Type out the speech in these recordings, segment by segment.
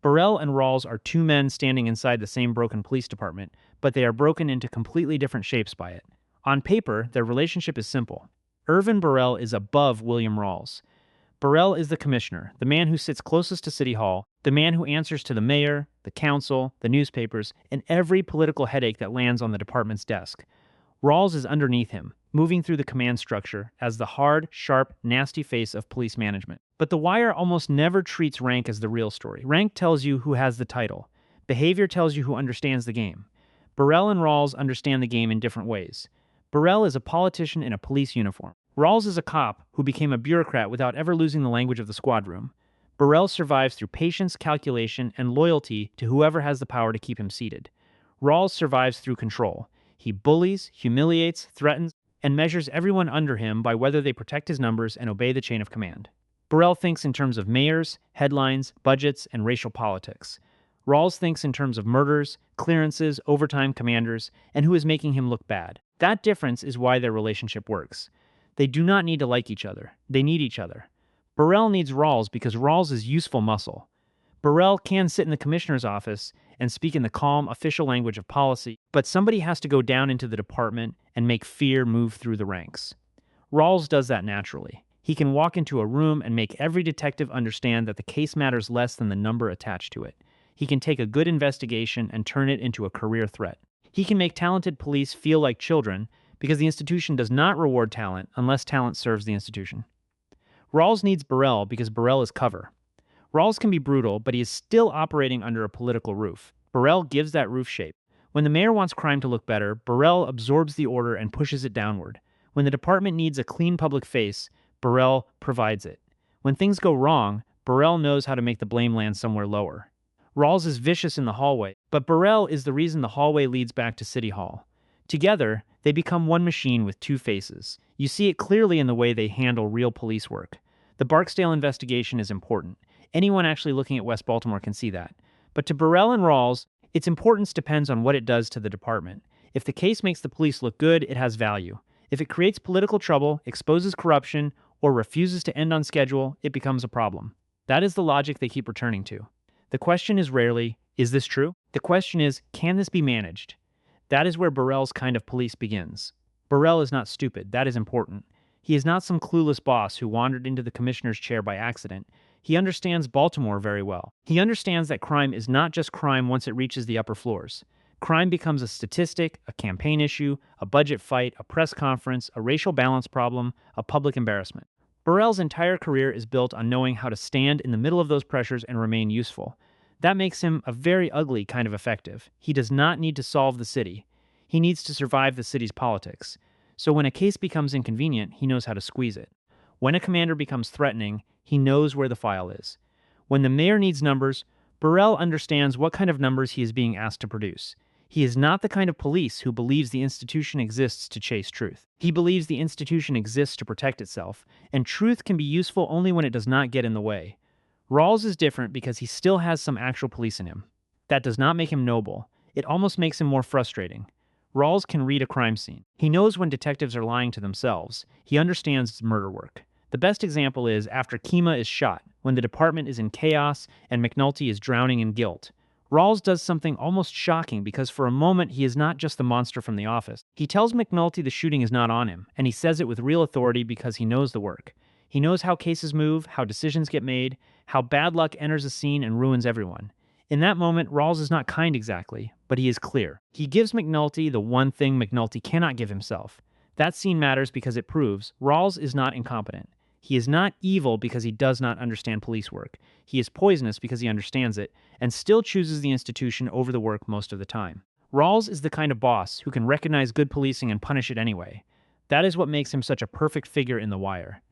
Burrell and Rawls are two men standing inside the same broken police department, but they are broken into completely different shapes by it. On paper, their relationship is simple. Irvin Burrell is above William Rawls. Burrell is the commissioner, the man who sits closest to City Hall, the man who answers to the mayor, the council, the newspapers, and every political headache that lands on the department's desk. Rawls is underneath him, moving through the command structure as the hard, sharp, nasty face of police management. But The Wire almost never treats rank as the real story. Rank tells you who has the title. Behavior tells you who understands the game. Burrell and Rawls understand the game in different ways. Burrell is a politician in a police uniform. Rawls is a cop who became a bureaucrat without ever losing the language of the squad room. Burrell survives through patience, calculation, and loyalty to whoever has the power to keep him seated. Rawls survives through control. He bullies, humiliates, threatens, and measures everyone under him by whether they protect his numbers and obey the chain of command. Burrell thinks in terms of mayors, headlines, budgets, and racial politics. Rawls thinks in terms of murders, clearances, overtime commanders, and who is making him look bad. That difference is why their relationship works. They do not need to like each other. They need each other. Burrell needs Rawls because Rawls is useful muscle. Burrell can sit in the commissioner's office and speak in the calm, official language of policy, but somebody has to go down into the department and make fear move through the ranks. Rawls does that naturally. He can walk into a room and make every detective understand that the case matters less than the number attached to it. He can take a good investigation and turn it into a career threat. He can make talented police feel like children because the institution does not reward talent unless talent serves the institution. Rawls needs Burrell because Burrell is cover. Rawls can be brutal, but he is still operating under a political roof. Burrell gives that roof shape. When the mayor wants crime to look better, Burrell absorbs the order and pushes it downward. When the department needs a clean public face, Burrell provides it. When things go wrong, Burrell knows how to make the blame land somewhere lower. Rawls is vicious in the hallway, but Burrell is the reason the hallway leads back to City Hall. Together, they become one machine with two faces. You see it clearly in the way they handle real police work. The Barksdale investigation is important. Anyone actually looking at West Baltimore can see that. But to Burrell and Rawls, its importance depends on what it does to the department. If the case makes the police look good, it has value. If it creates political trouble, exposes corruption, or refuses to end on schedule, it becomes a problem. That is the logic they keep returning to. The question is rarely, is this true? The question is, can this be managed? That is where Burrell's kind of police begins. Burrell is not stupid. That is important. He is not some clueless boss who wandered into the commissioner's chair by accident. He understands Baltimore very well. He understands that crime is not just crime once it reaches the upper floors. Crime becomes a statistic, a campaign issue, a budget fight, a press conference, a racial balance problem, a public embarrassment. Burrell's entire career is built on knowing how to stand in the middle of those pressures and remain useful. That makes him a very ugly kind of effective. He does not need to solve the city. He needs to survive the city's politics. So when a case becomes inconvenient, he knows how to squeeze it. When a commander becomes threatening, he knows where the file is. When the mayor needs numbers, Burrell understands what kind of numbers he is being asked to produce. He is not the kind of police who believes the institution exists to chase truth. He believes the institution exists to protect itself, and truth can be useful only when it does not get in the way. Rawls is different because he still has some actual police in him. That does not make him noble. It almost makes him more frustrating. Rawls can read a crime scene. He knows when detectives are lying to themselves. He understands murder work. The best example is after Kima is shot, when the department is in chaos and McNulty is drowning in guilt. Rawls does something almost shocking because for a moment he is not just the monster from the office. He tells McNulty the shooting is not on him, and he says it with real authority because he knows the work. He knows how cases move, how decisions get made, how bad luck enters a scene and ruins everyone. In that moment, Rawls is not kind exactly, but he is clear. He gives McNulty the one thing McNulty cannot give himself. That scene matters because it proves Rawls is not incompetent. He is not evil because he does not understand police work. He is poisonous because he understands it, and still chooses the institution over the work most of the time. Rawls is the kind of boss who can recognize good policing and punish it anyway. That is what makes him such a perfect figure in The Wire.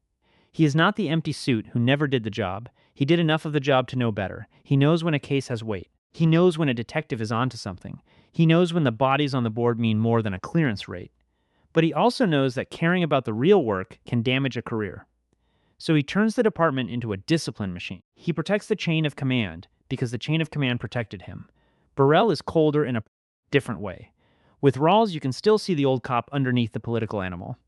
He is not the empty suit who never did the job. He did enough of the job to know better. He knows when a case has weight. He knows when a detective is onto something. He knows when the bodies on the board mean more than a clearance rate. But he also knows that caring about the real work can damage a career. So he turns the department into a discipline machine. He protects the chain of command because the chain of command protected him. Burrell is colder in a different way. With Rawls, you can still see the old cop underneath the political animal.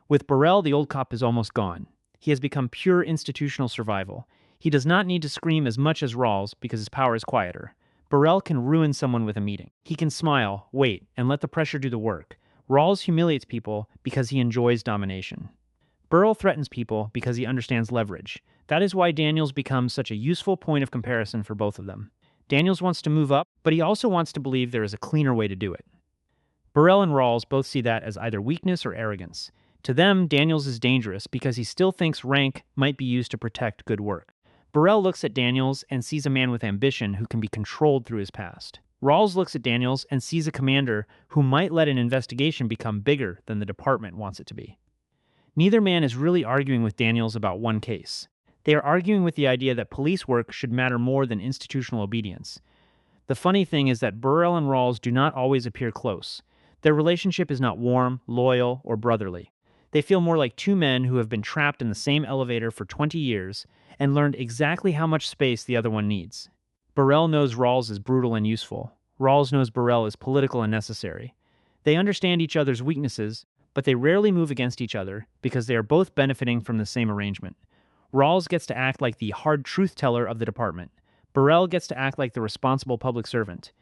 With Burrell, the old cop is almost gone. He has become pure institutional survival. He does not need to scream as much as Rawls because his power is quieter. Burrell can ruin someone with a meeting. He can smile, wait, and let the pressure do the work. Rawls humiliates people because he enjoys domination. Burrell threatens people because he understands leverage. That is why Daniels becomes such a useful point of comparison for both of them. Daniels wants to move up, but he also wants to believe there is a cleaner way to do it. Burrell and Rawls both see that as either weakness or arrogance. To them, Daniels is dangerous because he still thinks rank might be used to protect good work. Burrell looks at Daniels and sees a man with ambition who can be controlled through his past. Rawls looks at Daniels and sees a commander who might let an investigation become bigger than the department wants it to be. Neither man is really arguing with Daniels about one case. They are arguing with the idea that police work should matter more than institutional obedience. The funny thing is that Burrell and Rawls do not always appear close. Their relationship is not warm, loyal, or brotherly. They feel more like two men who have been trapped in the same elevator for 20 years and learned exactly how much space the other one needs. Burrell knows Rawls is brutal and useful. Rawls knows Burrell is political and necessary. They understand each other's weaknesses, but they rarely move against each other because they are both benefiting from the same arrangement. Rawls gets to act like the hard truth teller of the department. Burrell gets to act like the responsible public servant.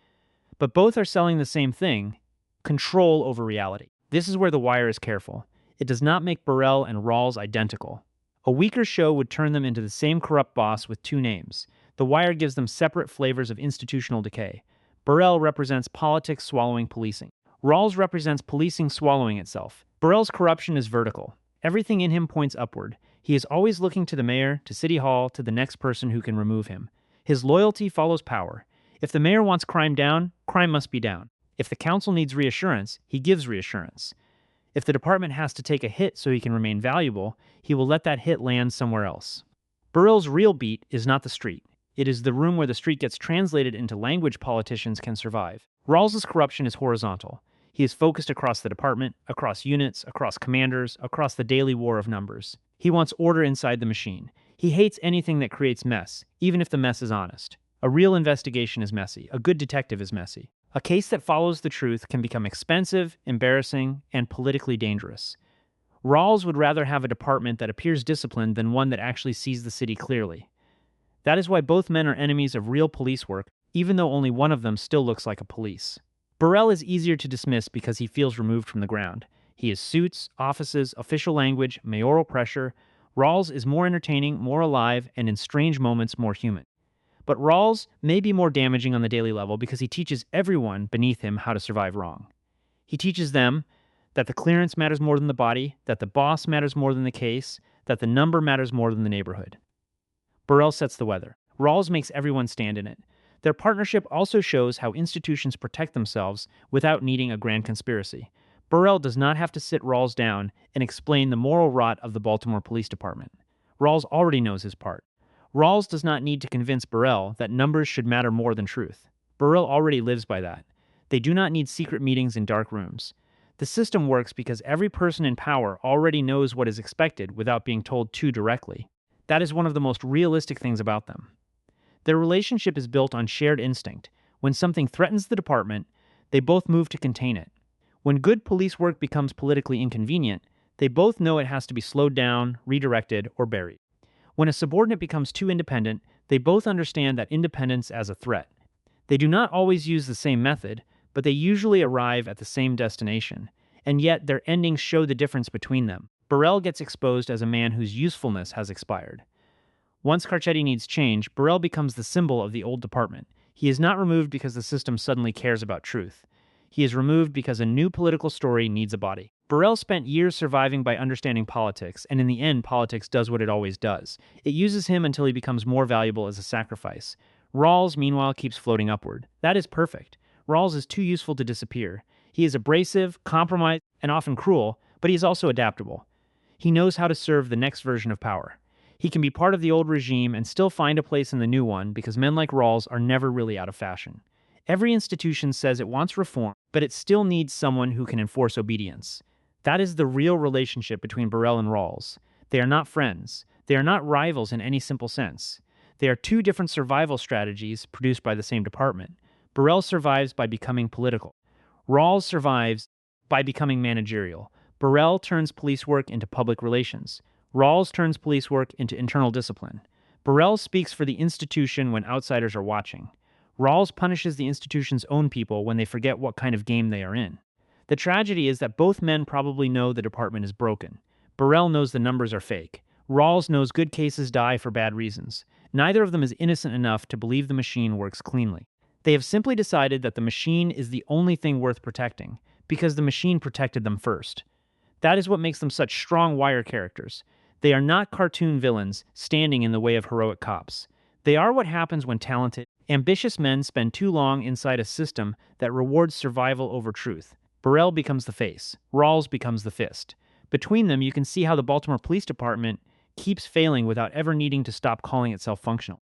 But both are selling the same thing: control over reality. This is where The Wire is careful. It does not make Burrell and Rawls identical. A weaker show would turn them into the same corrupt boss with two names. The Wire gives them separate flavors of institutional decay. Burrell represents politics swallowing policing. Rawls represents policing swallowing itself. Burrell's corruption is vertical. Everything in him points upward. He is always looking to the mayor, to City Hall, to the next person who can remove him. His loyalty follows power. If the mayor wants crime down, crime must be down. If the council needs reassurance, he gives reassurance. If the department has to take a hit so he can remain valuable, he will let that hit land somewhere else. Burrell's real beat is not the street. It is the room where the street gets translated into language politicians can survive. Rawls's corruption is horizontal. He is focused across the department, across units, across commanders, across the daily war of numbers. He wants order inside the machine. He hates anything that creates mess, even if the mess is honest. A real investigation is messy. A good detective is messy. A case that follows the truth can become expensive, embarrassing, and politically dangerous. Rawls would rather have a department that appears disciplined than one that actually sees the city clearly. That is why both men are enemies of real police work, even though only one of them still looks like a police. Burrell is easier to dismiss because he feels removed from the ground. He is suits, offices, official language, mayoral pressure. Rawls is more entertaining, more alive, and in strange moments more human. But Rawls may be more damaging on the daily level because he teaches everyone beneath him how to survive wrong. He teaches them that the clearance matters more than the body, that the boss matters more than the case, that the number matters more than the neighborhood. Burrell sets the weather. Rawls makes everyone stand in it. Their partnership also shows how institutions protect themselves without needing a grand conspiracy. Burrell does not have to sit Rawls down and explain the moral rot of the Baltimore Police Department. Rawls already knows his part. Rawls does not need to convince Burrell that numbers should matter more than truth. Burrell already lives by that. They do not need secret meetings in dark rooms. The system works because every person in power already knows what is expected without being told too directly. That is one of the most realistic things about them. Their relationship is built on shared instinct. When something threatens the department, they both move to contain it. When good police work becomes politically inconvenient, they both know it has to be slowed down, redirected, or buried. When a subordinate becomes too independent, they both understand that independence as a threat. They do not always use the same method, but they usually arrive at the same destination, and yet their endings show the difference between them. Burrell gets exposed as a man whose usefulness has expired. Once Carcetti needs change, Burrell becomes the symbol of the old department. He is not removed because the system suddenly cares about truth. He is removed because a new political story needs a body. Burrell spent years surviving by understanding politics, and in the end, politics does what it always does. It uses him until he becomes more valuable as a sacrifice. Rawls, meanwhile, keeps floating upward. That is perfect. Rawls is too useful to disappear. He is abrasive, compromised, and often cruel, but he is also adaptable. He knows how to serve the next version of power. He can be part of the old regime and still find a place in the new one because men like Rawls are never really out of fashion. Every institution says it wants reform, but it still needs someone who can enforce obedience. That is the real relationship between Burrell and Rawls. They are not friends. They are not rivals in any simple sense. They are two different survival strategies produced by the same department. Burrell survives by becoming political. Rawls survives by becoming managerial. Burrell turns police work into public relations. Rawls turns police work into internal discipline. Burrell speaks for the institution when outsiders are watching. Rawls punishes the institution's own people when they forget what kind of game they are in. The tragedy is that both men probably know the department is broken. Burrell knows the numbers are fake. Rawls knows good cases die for bad reasons. Neither of them is innocent enough to believe the machine works cleanly. They have simply decided that the machine is the only thing worth protecting, because the machine protected them first. That is what makes them such strong wire characters. They are not cartoon villains standing in the way of heroic cops. They are what happens when talented, ambitious men spend too long inside a system that rewards survival over truth. Burrell becomes the face. Rawls becomes the fist. Between them, you can see how the Baltimore Police Department keeps failing without ever needing to stop calling itself functional.